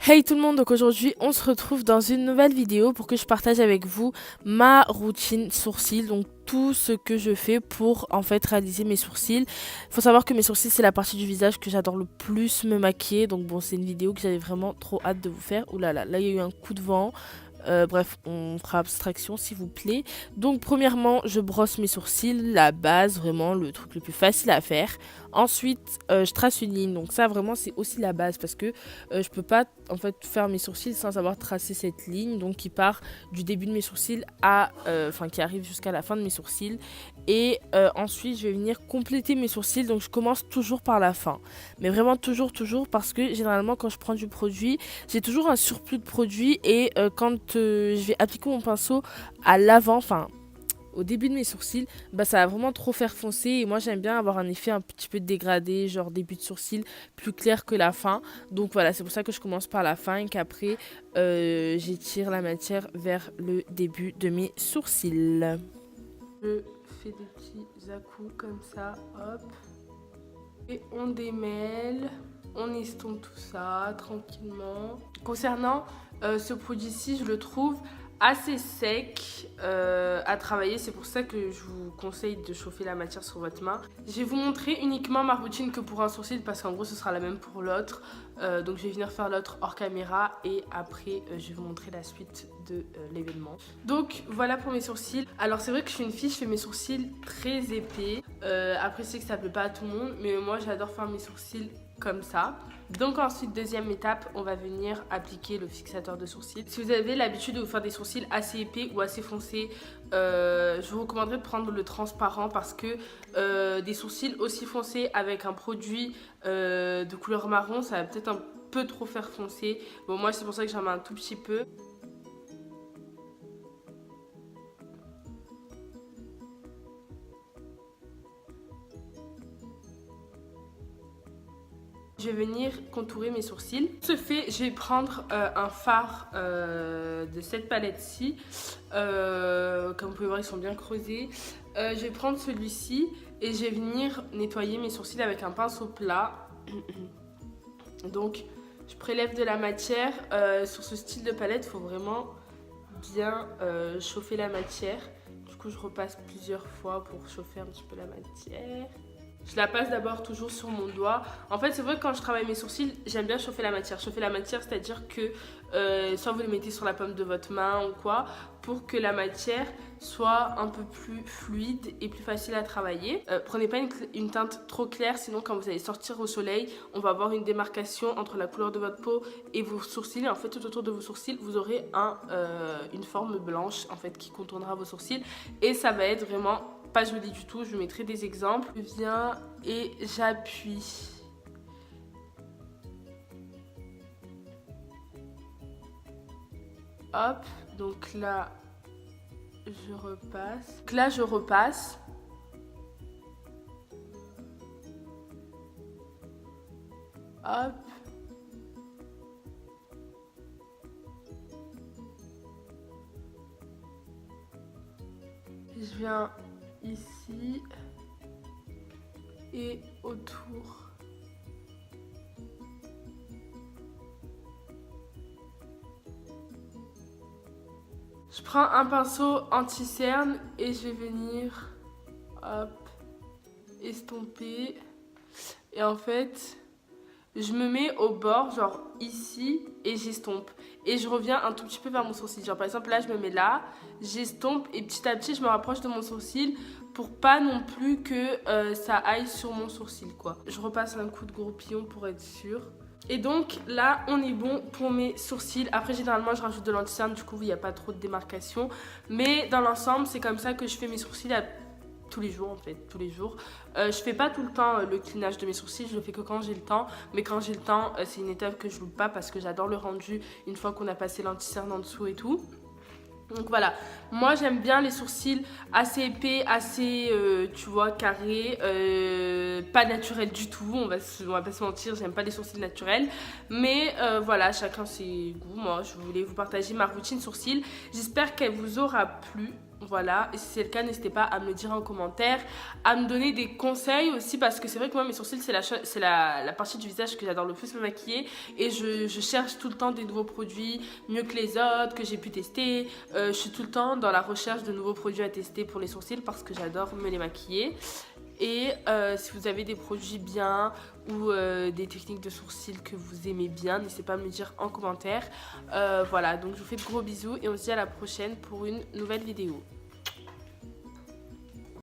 Hey tout le monde, donc aujourd'hui on se retrouve dans une nouvelle vidéo pour que je partage avec vous ma routine sourcils, donc tout ce que je fais pour en fait réaliser mes sourcils. Il faut savoir que mes sourcils c'est la partie du visage que j'adore le plus me maquiller, donc bon c'est une vidéo que j'avais vraiment trop hâte de vous faire. Ouh là là, là il y a eu un coup de vent. Bref, on fera abstraction s'il vous plaît. Donc premièrement, je brosse mes sourcils, la base, vraiment le truc le plus facile à faire. Ensuite, je trace une ligne. Donc ça vraiment c'est aussi la base parce que je peux pas en fait faire mes sourcils sans avoir tracé cette ligne. Donc qui part du début de mes sourcils à, enfin qui arrive jusqu'à la fin de mes sourcils. Et ensuite, je vais venir compléter mes sourcils. Donc je commence toujours par la fin. Mais vraiment toujours parce que généralement quand je prends du produit, j'ai toujours un surplus de produit et quand je vais appliquer mon pinceau à l'avant, enfin au début de mes sourcils, bah ça va vraiment trop faire foncer et moi j'aime bien avoir un effet un petit peu dégradé, genre début de sourcil plus clair que la fin. Donc voilà, c'est pour ça que je commence par la fin et qu'après j'étire la matière vers le début de mes sourcils. Je fais des petits à-coups comme ça, hop. Et on démêle, on estompe tout ça tranquillement. Concernant ce produit-ci, je le trouve assez sec à travailler. C'est pour ça que je vous conseille de chauffer la matière sur votre main. Je vais vous montrer uniquement ma routine que pour un sourcil parce qu'en gros ce sera la même pour l'autre. Donc je vais venir faire l'autre hors caméra et après je vais vous montrer la suite de l'événement. Donc voilà pour mes sourcils. Alors c'est vrai que je suis une fille, je fais mes sourcils très épais. Après je sais que ça plaît pas à tout le monde, mais moi j'adore faire mes sourcils comme ça. Donc ensuite, deuxième étape, on va venir appliquer le fixateur de sourcils. Si vous avez l'habitude de vous faire des sourcils assez épais ou assez foncés, je vous recommanderais de prendre le transparent parce que des sourcils aussi foncés avec un produit de couleur marron, ça va peut-être un peu trop faire foncer. Bon, moi c'est pour ça que j'en mets un tout petit peu. Je vais venir contourer mes sourcils. Ce fait, je vais prendre un fard de cette palette-ci. Comme vous pouvez voir, ils sont bien creusés. Je vais prendre celui-ci et je vais venir nettoyer mes sourcils avec un pinceau plat. Donc, je prélève de la matière. Sur ce style de palette, il faut vraiment bien chauffer la matière. Du coup, je repasse plusieurs fois pour chauffer un petit peu la matière. Je la passe d'abord toujours sur mon doigt. En fait, c'est vrai que quand je travaille mes sourcils, j'aime bien chauffer la matière. Chauffer la matière, c'est-à-dire que soit vous les mettez sur la paume de votre main ou quoi, pour que la matière soit un peu plus fluide et plus facile à travailler. Prenez pas une teinte trop claire, sinon quand vous allez sortir au soleil, on va avoir une démarcation entre la couleur de votre peau et vos sourcils. Et en fait, tout autour de vos sourcils, vous aurez une forme blanche en fait qui contournera vos sourcils. Et ça va être vraiment pas joli du tout. Je vous mettrai des exemples. Je viens et j'appuie. Hop, donc là je repasse. Donc là je repasse. Hop. Je viens ici et autour. Je prends un pinceau anti-cerne et je vais venir hop, estomper. Et en fait, je me mets au bord, genre ici, et j'estompe. Et je reviens un tout petit peu vers mon sourcil. Genre par exemple là, je me mets là, j'estompe et petit à petit, je me rapproche de mon sourcil pour pas non plus que ça aille sur mon sourcil, quoi. Je repasse un coup de goupillon pour être sûre. Et donc là, on est bon pour mes sourcils. Après, généralement, je rajoute de l'anti-cerne, du coup, il n'y a pas trop de démarcation. Mais dans l'ensemble, c'est comme ça que je fais mes sourcils tous les jours en fait, tous les jours. Je fais pas tout le temps le cleanage de mes sourcils, je le fais que quand j'ai le temps. Mais quand j'ai le temps, c'est une étape que je loupe pas parce que j'adore le rendu une fois qu'on a passé l'anti-cerne en dessous et tout. Donc voilà, moi j'aime bien les sourcils assez épais, assez, tu vois, carrés, pas naturels du tout, on va pas se mentir, j'aime pas les sourcils naturels. Mais voilà, chacun ses goûts, moi je voulais vous partager ma routine sourcils. J'espère qu'elle vous aura plu. Voilà, et si c'est le cas, n'hésitez pas à me le dire en commentaire, à me donner des conseils aussi, parce que c'est vrai que moi, mes sourcils, c'est la partie du visage que j'adore le plus me maquiller, et je cherche tout le temps des nouveaux produits, mieux que les autres, que j'ai pu tester. Je suis tout le temps dans la recherche de nouveaux produits à tester pour les sourcils, parce que j'adore me les maquiller. Et si vous avez des produits bien ou des techniques de sourcils que vous aimez bien, n'hésitez pas à me le dire en commentaire. Voilà, donc je vous fais de gros bisous et on se dit à la prochaine pour une nouvelle vidéo.